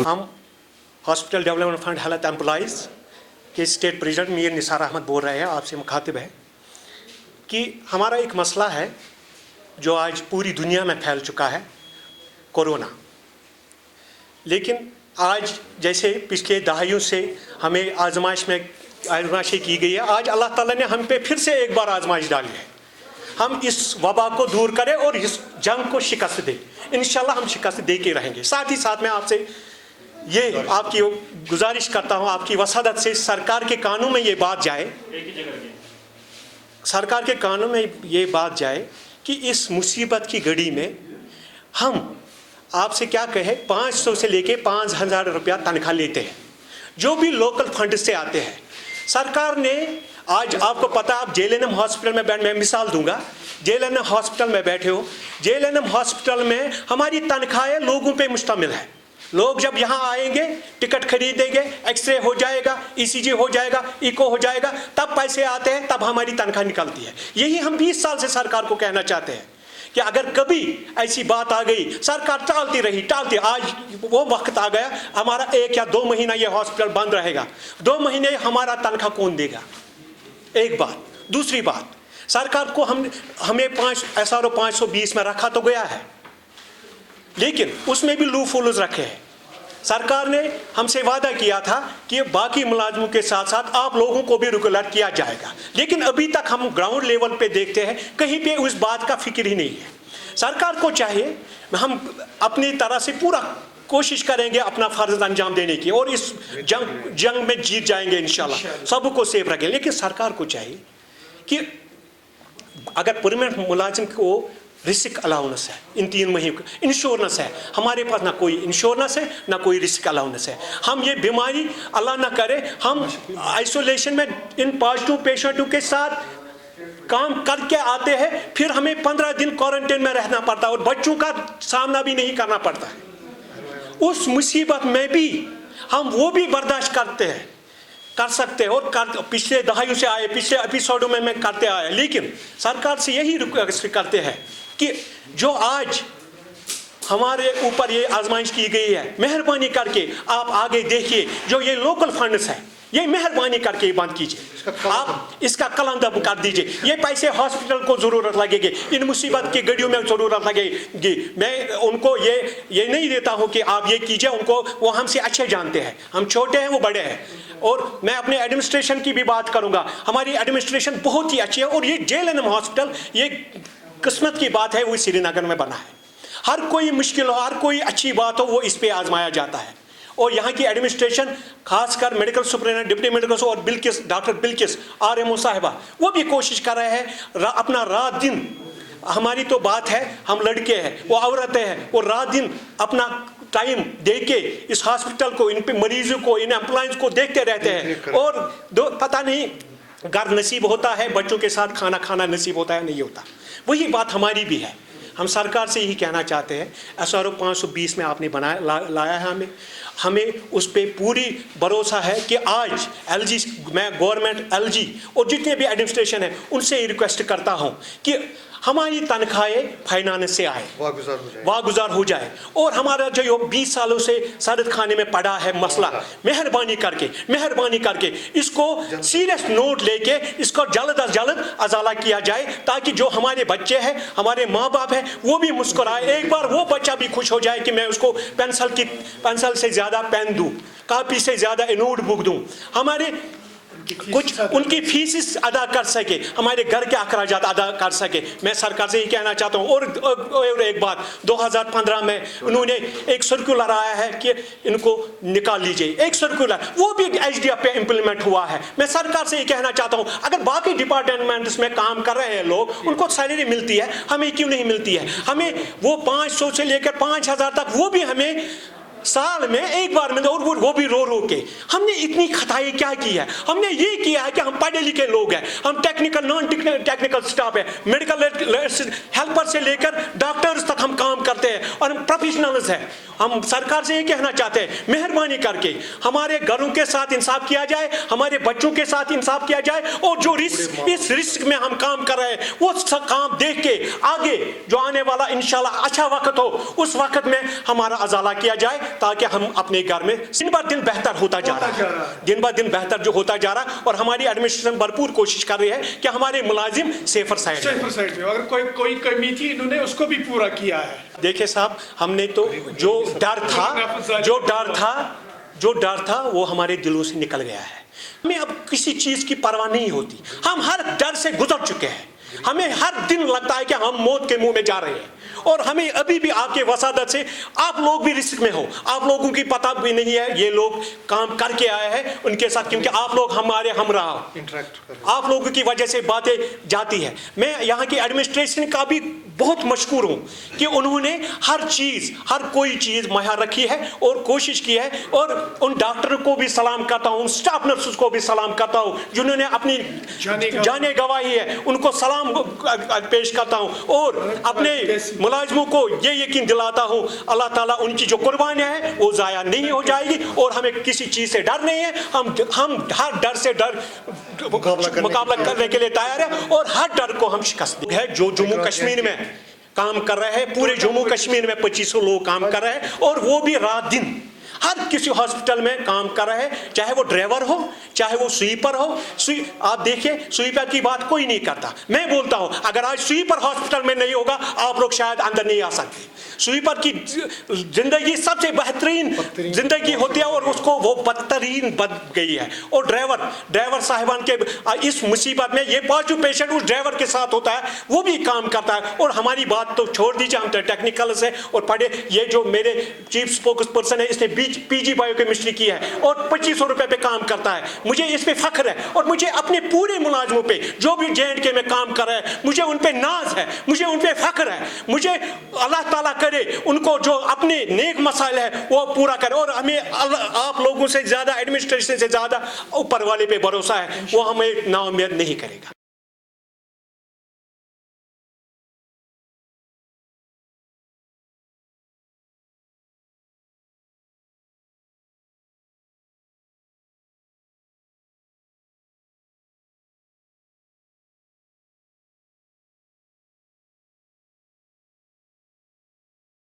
हम hospital development fund health employees के state president Mir Nisar Ahmad बोल रहे हैं, आपसे मुखातिब है कि हमारा एक मसला है जो आज पूरी दुनिया में फैल चुका है, कोरोना। लेकिन आज जैसे पिछले दहाइयों से हमें आजमाइशें की गई है, आज अल्लाह ताला ने हम पे फिर से एक बार आजमाइश डाली है। हम इस वबा को दूर करें और इस जंग को शिकस्त दें। इंशाल्लाह हम शिकस्त दे के रहेंगे। साथ ही साथ मैं आपसे ये आपकी गुजारिश करता हूँ, आपकी वसादत से सरकार के कानून में ये बात जाए, सरकार के कानून में ये बात जाए कि इस मुसीबत की घड़ी में हम आपसे क्या कहे, 500 से लेके 5,000 रुपया तनख्वाह लेते हैं, जो भी लोकल फंड से आते हैं। सरकार ने आज आपको पता, आप JLNM हॉस्पिटल में मैं मिसाल दूंगा, JLNM हॉस्पिटल में बैठे हो, JLNM हॉस्पिटल में हमारी तनख्वाहें लोगों पे मुश्तमिल है। लोग जब यहाँ आएंगे, टिकट खरीदेंगे, एक्सरे हो जाएगा, ECG हो जाएगा, इको हो जाएगा, तब पैसे आते हैं, तब हमारी तनख्वाह निकलती है। यही हम 20 साल से सरकार को कहना चाहते हैं कि अगर कभी ऐसी बात आ गई, सरकार टालती रही, आज वो वक्त आ गया, हमारा 1 या 2 महीना ये हॉस्पिटल बंद रहेगा। 2 महीने हमारा तनख्वाह कौन देगा? एक बात। दूसरी बात, सरकार को हमें SRO 520 में रखा तो गया है, लेकिन उसमें भी लूप होल्स रखे हैं। सरकार ने हमसे वादा किया था कि बाकी मुलाजमों के साथ साथ आप लोगों को भी रेगुलर किया जाएगा, लेकिन अभी तक हम ग्राउंड लेवल पे देखते हैं कहीं पे उस बात का फिक्र ही नहीं है। सरकार को चाहिए, हम अपनी तरह से पूरा कोशिश करेंगे अपना फर्ज अंजाम देने की, और इस जंग में जीत जाएंगे इंशाल्लाह, सबको सेफ रखेंगे। लेकिन सरकार को चाहिए कि अगर परमानेंट मुलाजिम को रिस्क अलाउंस है, इन 3 महीने इंश्योरेंस है, हमारे पास ना कोई इंश्योरेंस है ना कोई रिस्क अलाउंस है। हम ये बीमारी अल्लाह ना करे, हम आइसोलेशन में इन पॉजिटिव पेशेंटों के साथ काम करके आते हैं, फिर हमें 15 दिन क्वारंटाइन में रहना पड़ता है और बच्चों का सामना भी नहीं करना पड़ता है। उस मुसीबत में भी हम वो भी बर्दाश्त कर सकते हैं, और पिछले दहाइयों से आए, पिछले एपिसोडों में मैं करते आया। लेकिन सरकार से यही रिक्वेस्ट करते हैं कि जो आज हमारे ऊपर ये आजमाइश की गई है, मेहरबानी करके आप आगे देखिए, जो ये लोकल फंड्स है, ये मेहरबानी करके बंद कीजिए, आप इसका कलंदम कर दीजिए। ये पैसे हॉस्पिटल को ज़रूरत लगेगी, इन मुसीबत की घड़ियों में ज़रूरत लगेगी। मैं उनको ये नहीं देता हूँ कि आप ये कीजिए, उनको वो हमसे अच्छे जानते हैं, हम छोटे हैं वो बड़े हैं। और मैं अपने एडमिनिस्ट्रेशन की भी बात करूँगा, हमारी एडमिनिस्ट्रेशन बहुत ही अच्छी है, और ये JLNM हॉस्पिटल ये किस्मत की बात है, वो श्रीनगर में बना है। हर कोई मुश्किल हो, हर कोई अच्छी बात हो, वो इस पे आजमाया जाता है। और यहाँ की एडमिनिस्ट्रेशन, खासकर मेडिकल सुपरिटेंडेंट, डिप्टी मेडिकल और डॉक्टर बिल्किस RMO साहिबा, वो भी कोशिश कर रहे हैं अपना रात दिन। हमारी तो बात है, हम लड़के हैं, वो औरतें हैं, वो रात दिन अपना टाइम दे के इस हॉस्पिटल को, इन पे मरीजों को, इन एम्प्लॉइज को देखते रहते हैं। और पता नहीं घर नसीब होता है, बच्चों के साथ खाना खाना नसीब होता है नहीं होता। वही बात हमारी भी है। हम सरकार से यही कहना चाहते हैं, SRO 520 में आपने लाया है, हमें उस पर पूरी भरोसा है कि आज LG, मैं गवर्नमेंट LG और जितने भी एडमिनिस्ट्रेशन है उनसे रिक्वेस्ट करता हूँ कि हमारी तनख्वाहें फाइनेंस से आए, वागुजार हो जाए, और हमारा जो 20 सालों से सरहद खाने में पड़ा है मसला, मेहरबानी करके इसको सीरियस नोट लेके इसको जल्द अज जल्द अजाला किया जाए, ताकि जो हमारे बच्चे हैं, हमारे माँ बाप हैं, वो भी मुस्कुराए। एक बार वो बच्चा भी खुश हो जाए कि मैं उसको पेंसिल से ज़्यादा पेन दूँ, कापी से ज़्यादा नोट बुक दूँ, हमारे कुछ उनकी फीस अदा कर सके, हमारे घर के अखराजात अदा कर सके। मैं सरकार से ही कहना चाहता हूँ। और एक बात, 2015 में उन्होंने एक सर्कुलर आया है कि इनको निकाल लीजिए, एक सर्कुलर, वो भी HDF पे इम्प्लीमेंट हुआ है। मैं सरकार से ही कहना चाहता हूँ, अगर बाकी डिपार्टमेंट्स में काम कर रहे हैं लोग, उनको सैलरी मिलती है, हमें क्यों नहीं मिलती है? हमें वो 500 से लेकर 5,000 तक, वो भी हमें साल में एक बार मिलता, और वो भी रो के। हमने इतनी खताई क्या की है? हमने ये किया है कि हम पढ़े लिखे लोग हैं, हम टेक्निकल नॉन टेक्निकल स्टाफ है, मेडिकल हेल्पर से लेकर डॉक्टर्स तक हम हम काम करते हैं और हम प्रोफेशनल्स हैं। हम सरकार से ये कहना चाहते हैं, मेहरबानी करके हमारे घरों के साथ इंसाफ किया जाए, हमारे बच्चों के साथ इंसाफ किया जाए, और जो इस रिस्क में हम काम कर रहे हैं वो काम देख के आगे जो आने वाला इंशाल्लाह अच्छा वक्त हो, उस वक्त में हमारा अजाला किया जाए, ताकि हम अपने घर में दिन ब दिन बेहतर होता जा रहा है, दिन ब दिन बेहतर जो होता जा रहा है। और हमारी एडमिनिस्ट्रेशन भरपूर कोशिश कर रही है कि हमारे मुलाजिम सेफर साइड में, अगर कोई कमी थी इन्होंने उसको भी पूरा किया है। देखिए साहब, हमने तो जो डर था वो हमारे दिलों से निकल गया है। हमें अब किसी चीज की परवाह नहीं होती, हम हर डर से गुजर चुके हैं। हमें हर दिन लगता है कि हम मौत के मुंह में जा रहे हैं, और हमें अभी भी आपके वसादत से आप लोग भी रिस्क में हो, आप लोगों की पता भी नहीं है ये लोग काम करके आए हैं उनके साथ, क्योंकि आप लोग हमारे हमरा आप लोगों की वजह से बातें जाती है। मैं यहाँ की एडमिनिस्ट्रेशन का भी बहुत मशकूर हूँ कि उन्होंने हर कोई चीज़ मुहैया रखी है और कोशिश की है, और उन डॉक्टरों को भी सलाम करता हूँ, स्टाफ नर्सेस को भी सलाम करता हूँ जिन्होंने अपनी जाने गवाही है, उनको सलाम पेश करता हूँ, और अपने मुलाजिमों को ये यकीन दिलाता हूँ अल्लाह ताला उनकी जो कुर्बानियाँ हैं वो ज़ाया नहीं हो जाएगी, और हमें किसी चीज़ से डर नहीं है। हम हर डर से मुकाबला करने के लिए तैयार है, और हर डर को हम शिकस्त है। जो जम्मू कश्मीर में काम कर रहे हैं, पूरे जम्मू कश्मीर में 2500 लोग काम कर रहे हैं, और वो भी रात दिन हर किसी हॉस्पिटल में काम कर रहे हैं, चाहे वो ड्राइवर हो, चाहे वो स्वीपर हो। आप देखिए, स्वीपर की बात कोई नहीं करता। मैं बोलता हूं, अगर आज स्वीपर हॉस्पिटल में नहीं होगा आप लोग शायद अंदर नहीं आ सकते। स्वीपर की जिंदगी सबसे बेहतरीन जिंदगी होती है, और उसको वो बदतरीन बन गई है। और ड्राइवर साहिबान के इस मुसीबत में ये पॉजिटिव पेशेंट उस ड्राइवर के साथ होता है, वो भी काम करता है। और हमारी बात तो छोड़ दीजिए, हम तो टेक्निकल से और पढ़े। ये जो मेरे चीफ स्पोक्स पर्सन है, इसने पीजी बायोकेमिस्ट्री की है और 2500 रुपए पे काम करता है। मुझे इस पे फख्र है, और मुझे अपने पूरे मुलाजिमों पे जो भी JNK में काम कर रहे हैं, मुझे उन पे नाज है, मुझे उन पे फख्र है। मुझे अल्लाह ताला करे उनको जो अपने नेक मसाइल है वो पूरा करे, और हमें आप लोगों से ज्यादा, एडमिनिस्ट्रेशन से ज्यादा ऊपर वाले पे भरोसा है, वो हमें नाउम्मीद नहीं करेगा।